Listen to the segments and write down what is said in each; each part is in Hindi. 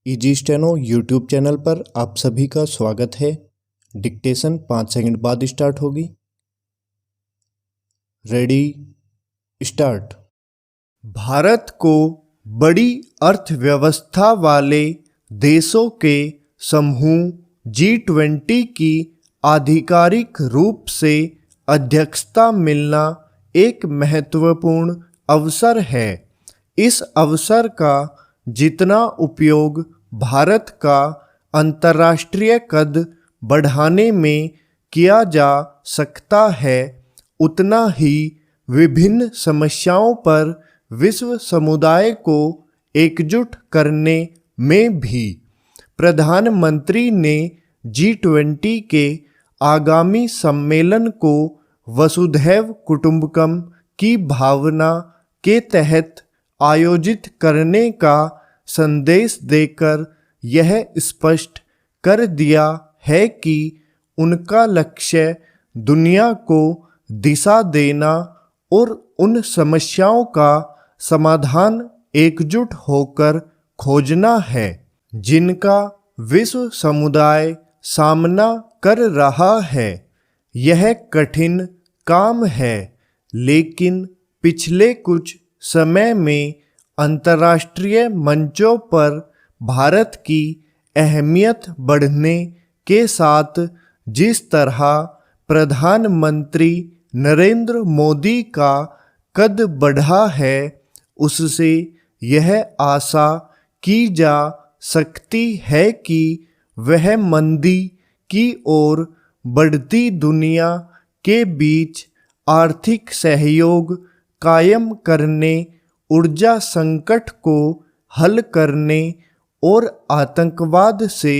इजी स्टेनो यूट्यूब चैनल पर आप सभी का स्वागत है। डिक्टेशन 5 सेकंड बाद स्टार्ट होगी। Ready start. भारत को बड़ी अर्थव्यवस्था वाले देशों के समूह G20 की आधिकारिक रूप से अध्यक्षता मिलना एक महत्वपूर्ण अवसर है। इस अवसर का जितना उपयोग भारत का अंतर्राष्ट्रीय कद बढ़ाने में किया जा सकता है, उतना ही विभिन्न समस्याओं पर विश्व समुदाय को एकजुट करने में भी। प्रधानमंत्री ने G20 के आगामी सम्मेलन को वसुधैव कुटुंबकम की भावना के तहत आयोजित करने का संदेश देकर यह स्पष्ट कर दिया है कि उनका लक्ष्य दुनिया को दिशा देना और उन समस्याओं का समाधान एकजुट होकर खोजना है जिनका विश्व समुदाय सामना कर रहा है। यह कठिन काम है, लेकिन पिछले कुछ समय में अंतर्राष्ट्रीय मंचों पर भारत की अहमियत बढ़ने के साथ जिस तरह प्रधानमंत्री नरेंद्र मोदी का कद बढ़ा है, उससे यह आशा की जा सकती है कि वह मंदी की ओर बढ़ती दुनिया के बीच आर्थिक सहयोग कायम करने, ऊर्जा संकट को हल करने और आतंकवाद से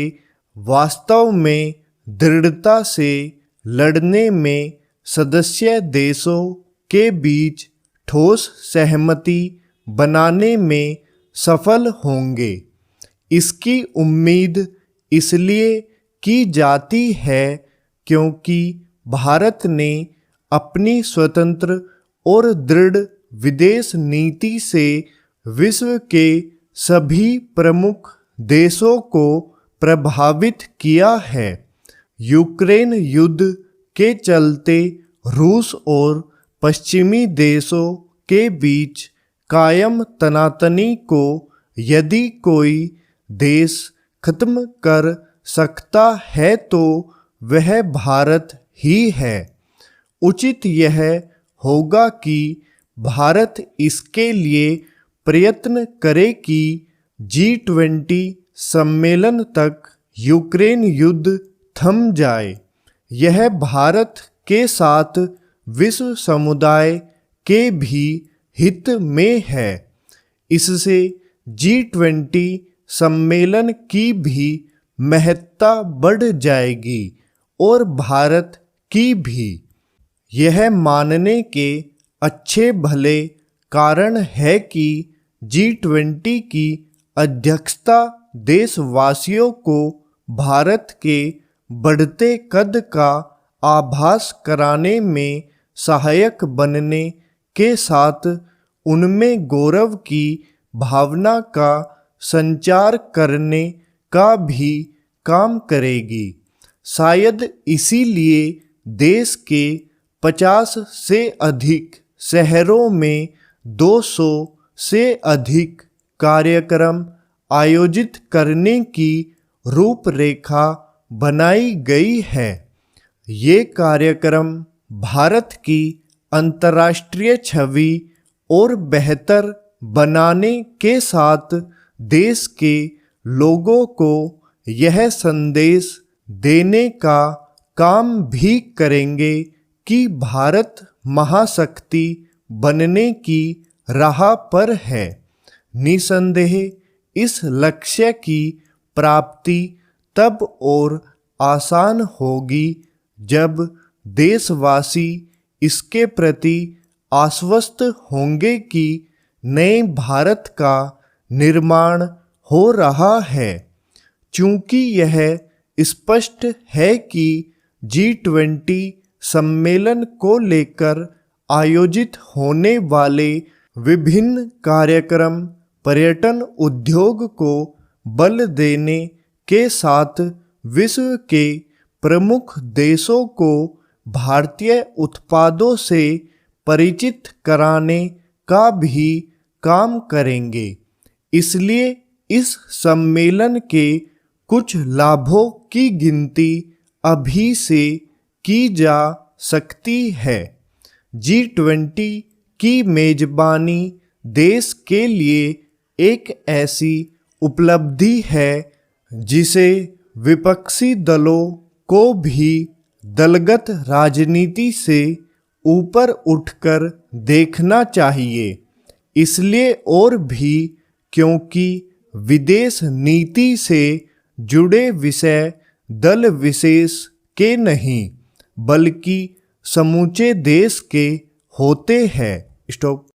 वास्तव में दृढ़ता से लड़ने में सदस्य देशों के बीच ठोस सहमति बनाने में सफल होंगे। इसकी उम्मीद इसलिए की जाती है क्योंकि भारत ने अपनी स्वतंत्र और दृढ़ विदेश नीति से विश्व के सभी प्रमुख देशों को प्रभावित किया है। यूक्रेन युद्ध के चलते रूस और पश्चिमी देशों के बीच कायम तनातनी को यदि कोई देश खत्म कर सकता है तो वह भारत ही है। उचित यह होगा कि भारत इसके लिए प्रयत्न करे कि G20 सम्मेलन तक यूक्रेन युद्ध थम जाए। यह भारत के साथ विश्व समुदाय के भी हित में है। इससे G20 सम्मेलन की भी महत्ता बढ़ जाएगी और भारत की भी। यह मानने के अच्छे भले कारण है कि G20 की अध्यक्षता देशवासियों को भारत के बढ़ते कद का आभास कराने में सहायक बनने के साथ उनमें गौरव की भावना का संचार करने का भी काम करेगी। शायद इसीलिए देश के 50 से अधिक शहरों में 200 से अधिक कार्यक्रम आयोजित करने की रूपरेखा बनाई गई है। ये कार्यक्रम भारत की अंतर्राष्ट्रीय छवि और बेहतर बनाने के साथ देश के लोगों को यह संदेश देने का काम भी करेंगे कि भारत महाशक्ति बनने की राह पर है। निसंदेह इस लक्ष्य की प्राप्ति तब और आसान होगी जब देशवासी इसके प्रति आश्वस्त होंगे कि नए भारत का निर्माण हो रहा है। चूंकि यह स्पष्ट है कि G20 सम्मेलन को लेकर आयोजित होने वाले विभिन्न कार्यक्रम पर्यटन उद्योग को बल देने के साथ विश्व के प्रमुख देशों को भारतीय उत्पादों से परिचित कराने का भी काम करेंगे। इसलिए इस सम्मेलन के कुछ लाभों की गिनती अभी से की जा सकती है। G20 की मेजबानी देश के लिए एक ऐसी उपलब्धि है जिसे विपक्षी दलों को भी दलगत राजनीति से ऊपर उठकर देखना चाहिए। इसलिए और भी क्योंकि विदेश नीति से जुड़े विषय दल विशेष के नहीं बल्कि समूचे देश के होते हैं। स्टॉप।